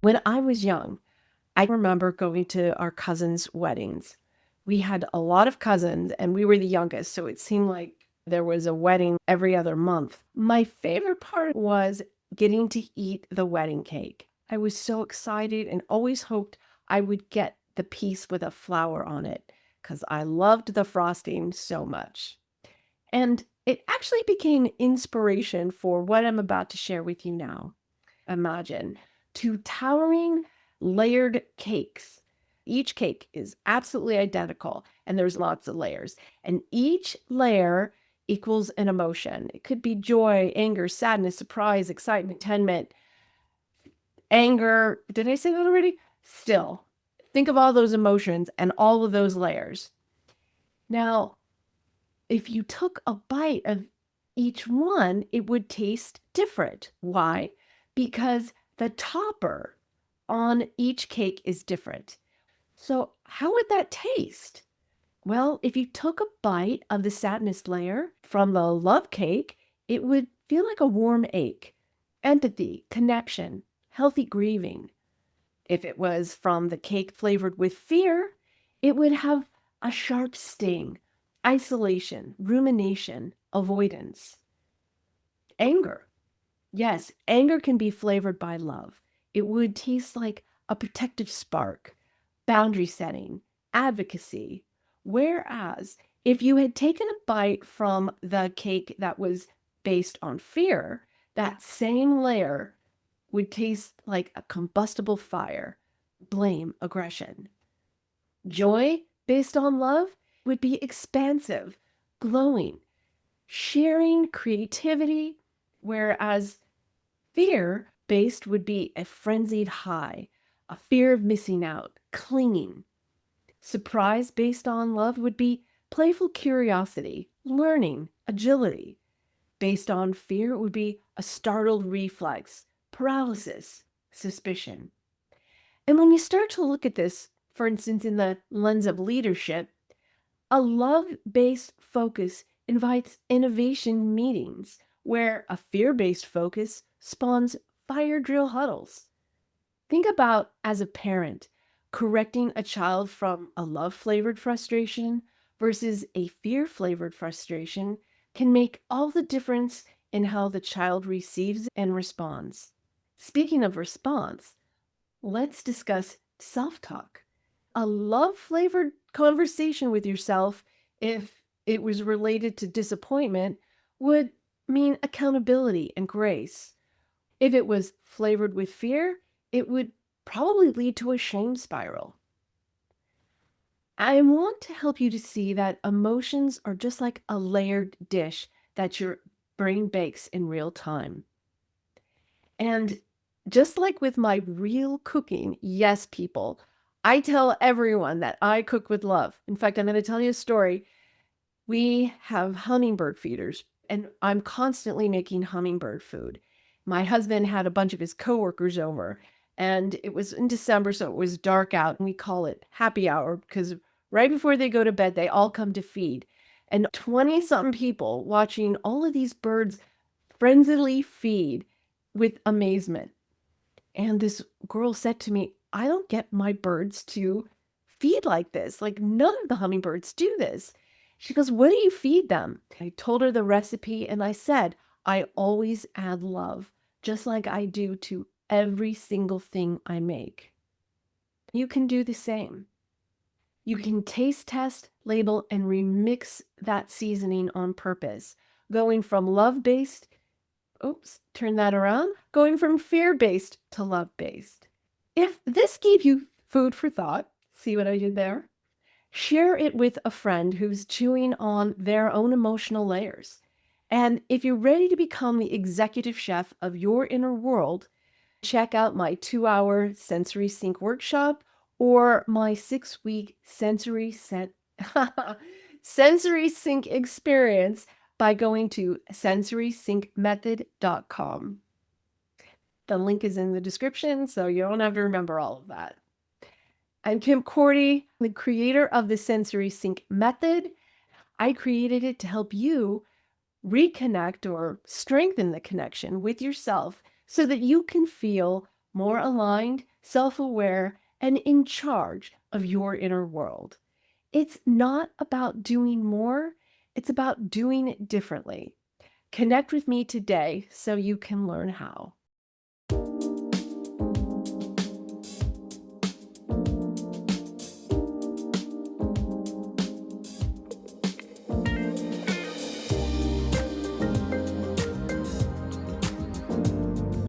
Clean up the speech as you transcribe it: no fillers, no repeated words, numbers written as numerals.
When I was young, I remember going to our cousins' weddings. We had a lot of cousins and we were the youngest, so it seemed like there was a wedding every other month. My favorite part was getting to eat the wedding cake. I was so excited and always hoped I would get the piece with a flower on it because I loved the frosting so much. And it actually became inspiration for what I'm about to share with you now. Imagine two towering layered cakes. Each cake is absolutely identical and there's lots of layers. And each layer equals an emotion. It could be joy, anger, sadness, surprise, excitement, contentment, anger. Did I say that already? Still, think of all those emotions and all of those layers. Now, if you took a bite of each one, it would taste different. Why? Because the topper on each cake is different. So, how would that taste? Well, if you took a bite of the sadness layer from the love cake, it would feel like a warm ache, empathy, connection, healthy grieving. If it was from the cake flavored with fear, it would have a sharp sting, isolation, rumination, avoidance. Anger. Yes, anger can be flavored by love. It would taste like a protective spark, boundary setting, advocacy. Whereas if you had taken a bite from the cake that was based on fear, that same layer would taste like a combustible fire, blame, aggression. Joy based on love would be expansive, glowing, sharing, creativity, whereas fear based would be a frenzied high, a fear of missing out, clinging. Surprise based on love would be playful curiosity, learning, agility. Based on fear, it would be a startled reflex, paralysis, suspicion. And when you start to look at this, for instance, in the lens of leadership, a love based focus invites innovation meetings, where a fear based focus spawns fire drill huddles. Think about, as a parent, correcting a child from a love flavored frustration versus a fear flavored frustration can make all the difference in how the child receives and responds. Speaking of response, let's discuss self talk. A love flavored conversation with yourself, if it was related to disappointment, would mean accountability and grace. If it was flavored with fear, it would probably lead to a shame spiral. I want to help you to see that emotions are just like a layered dish that your brain bakes in real time. And just like with my real cooking, yes, people, I tell everyone that I cook with love. In fact, I'm going to tell you a story. We have hummingbird feeders, and I'm constantly making hummingbird food. My husband had a bunch of his coworkers over, and it was in December, so it was dark out, and we call it happy hour because right before they go to bed, they all come to feed. And 20 something people watching all of these birds frenziedly feed with amazement. And this girl said to me, I don't get my birds to feed like this. Like, none of the hummingbirds do this. She goes, what do you feed them? I told her the recipe and I said, I always add love, just like I do to every single thing I make. You can do the same. You can taste test, label, and remix that seasoning on purpose, going from love-based, turn that around, going from fear-based to love-based. If this gave you food for thought, see what I did there? Share it with a friend who's chewing on their own emotional layers. And if you're ready to become the executive chef of your inner world, check out my 2-hour sensory sync workshop or my 6-week sensory sync experience by going to sensorysyncmethod.com. The link is in the description, so you don't have to remember all of that. I'm Kim Cordy, the creator of the Sensory Sync Method. I created it to help you reconnect or strengthen the connection with yourself so that you can feel more aligned, self aware, and in charge of your inner world. It's not about doing more, it's about doing it differently. Connect with me today so you can learn how.